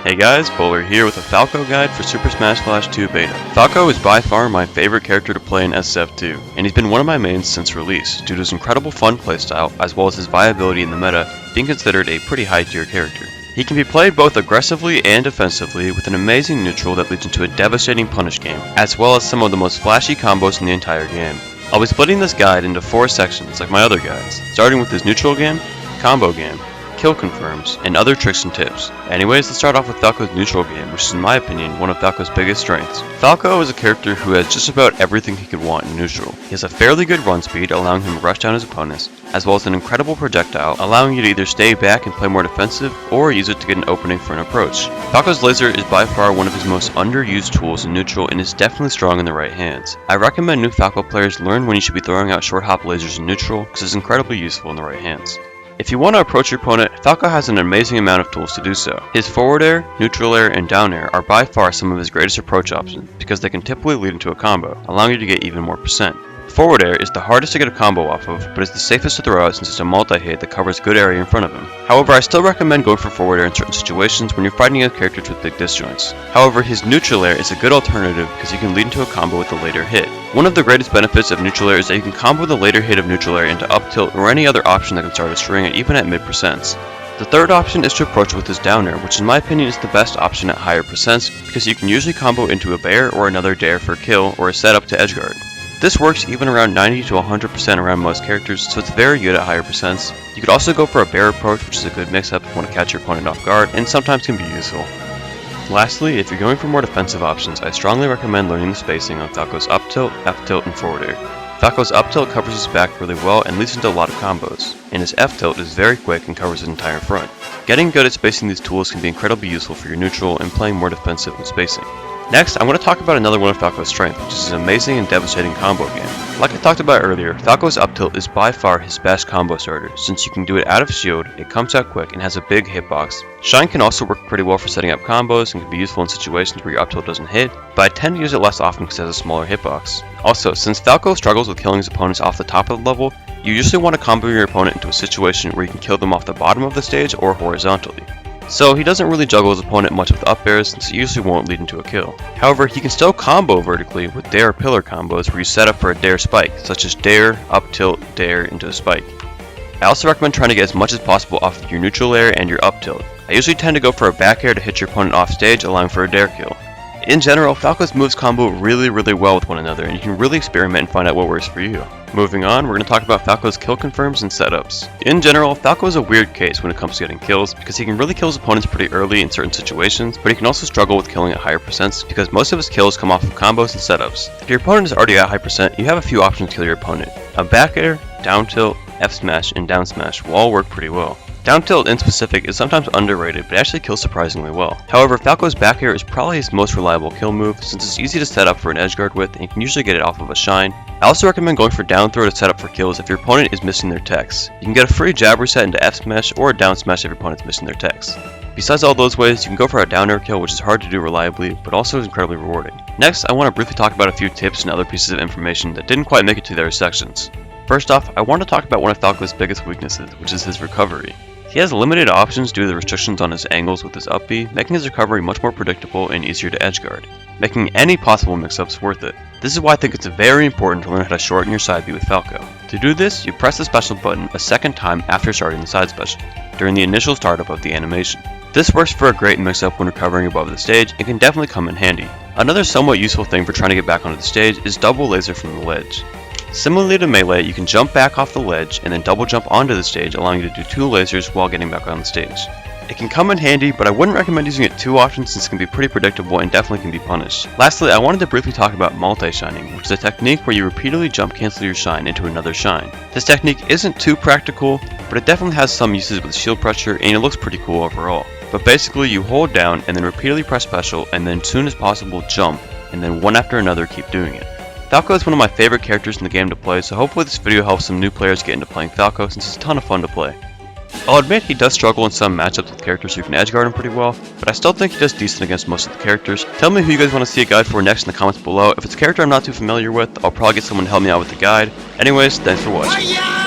Hey guys, Bowler here with a Falco guide for Super Smash Bros. 2 Beta. Falco is by far my favorite character to play in SF2, and he's been one of my mains since release, due to his incredible fun playstyle, as well as his viability in the meta, being considered a pretty high tier character. He can be played both aggressively and defensively, with an amazing neutral that leads into a devastating punish game, as well as some of the most flashy combos in the entire game. I'll be splitting this guide into 4 sections like my other guides, starting with his neutral game, combo game, kill confirms, and other tricks and tips. Anyways, let's start off with Falco's neutral game, which is in my opinion one of Falco's biggest strengths. Falco is a character who has just about everything he could want in neutral. He has a fairly good run speed, allowing him to rush down his opponents, as well as an incredible projectile, allowing you to either stay back and play more defensive, or use it to get an opening for an approach. Falco's laser is by far one of his most underused tools in neutral and is definitely strong in the right hands. I recommend new Falco players learn when you should be throwing out short hop lasers in neutral, because it's incredibly useful in the right hands. If you want to approach your opponent, Falco has an amazing amount of tools to do so. His forward air, neutral air, and down air are by far some of his greatest approach options, because they can typically lead into a combo, allowing you to get even more percent. Forward air is the hardest to get a combo off of, but is the safest to throw out since it's a multi-hit that covers good area in front of him. However, I still recommend going for forward air in certain situations when you're fighting against characters with big disjoints. However, his neutral air is a good alternative because you can lead into a combo with a later hit. One of the greatest benefits of neutral air is that you can combo the later hit of neutral air into up tilt or any other option that can start a string even at mid percents. The third option is to approach with his down air, which in my opinion is the best option at higher percents because you can usually combo into a bear or another dare for a kill or a setup to edgeguard. This works even around 90 to 100% around most characters, so it's very good at higher percents. You could also go for a bear approach, which is a good mix-up if you want to catch your opponent off guard, and sometimes can be useful. Lastly, if you're going for more defensive options, I strongly recommend learning the spacing on Falco's up tilt, F tilt, and forward air. Falco's up tilt covers his back really well and leads into a lot of combos, and his F tilt is very quick and covers his entire front. Getting good at spacing these tools can be incredibly useful for your neutral and playing more defensive and spacing. Next, I want to talk about another one of Falco's strengths, which is his amazing and devastating combo game. Like I talked about earlier, Falco's up tilt is by far his best combo starter, since you can do it out of shield, it comes out quick, and has a big hitbox. Shine can also work pretty well for setting up combos and can be useful in situations where your up tilt doesn't hit, but I tend to use it less often because it has a smaller hitbox. Also, since Falco struggles with killing his opponents off the top of the level, you usually want to combo your opponent into a situation where you can kill them off the bottom of the stage or horizontally. So he doesn't really juggle his opponent much with up airs since it usually won't lead into a kill. However, he can still combo vertically with dare pillar combos where you set up for a dare spike, such as dare, up tilt, dare into a spike. I also recommend trying to get as much as possible off of your neutral air and your up tilt. I usually tend to go for a back air to hit your opponent off stage, allowing for a dare kill. In general, Falco's moves combo really well with one another, and you can really experiment and find out what works for you. Moving on, we're going to talk about Falco's kill confirms and setups. In general, Falco is a weird case when it comes to getting kills, because he can really kill his opponents pretty early in certain situations, but he can also struggle with killing at higher percents, because most of his kills come off of combos and setups. If your opponent is already at high percent, you have a few options to kill your opponent. A back air, down tilt, F smash, and down smash will all work pretty well. Down tilt in specific is sometimes underrated, but actually kills surprisingly well. However, Falco's back air is probably his most reliable kill move, since it's easy to set up for an edgeguard with, and you can usually get it off of a shine. I also recommend going for down throw to set up for kills if your opponent is missing their techs. You can get a free jab reset into F smash or a down smash if your opponent's missing their techs. Besides all those ways, you can go for a down air kill, which is hard to do reliably, but also is incredibly rewarding. Next, I want to briefly talk about a few tips and other pieces of information that didn't quite make it to the other sections. First off, I want to talk about one of Falco's biggest weaknesses, which is his recovery. He has limited options due to the restrictions on his angles with his up B, making his recovery much more predictable and easier to edgeguard, making any possible mix-ups worth it. This is why I think it's very important to learn how to shorten your side B with Falco. To do this, you press the special button a second time after starting the side special, during the initial startup of the animation. This works for a great mix-up when recovering above the stage and can definitely come in handy. Another somewhat useful thing for trying to get back onto the stage is double laser from the ledge. Similarly to melee, you can jump back off the ledge and then double jump onto the stage, allowing you to do 2 lasers while getting back on the stage. It can come in handy, but I wouldn't recommend using it too often since it can be pretty predictable and definitely can be punished. Lastly, I wanted to briefly talk about multi-shining, which is a technique where you repeatedly jump cancel your shine into another shine. This technique isn't too practical, but it definitely has some uses with shield pressure and it looks pretty cool overall. But basically, you hold down and then repeatedly press special and then as soon as possible jump, and then one after another keep doing it. Falco is one of my favorite characters in the game to play, so hopefully this video helps some new players get into playing Falco since it's a ton of fun to play. I'll admit he does struggle in some matchups with characters who can edgeguard him pretty well, but I still think he does decent against most of the characters. Tell me who you guys want to see a guide for next in the comments below. If it's a character I'm not too familiar with, I'll probably get someone to help me out with the guide. Anyways, thanks for watching.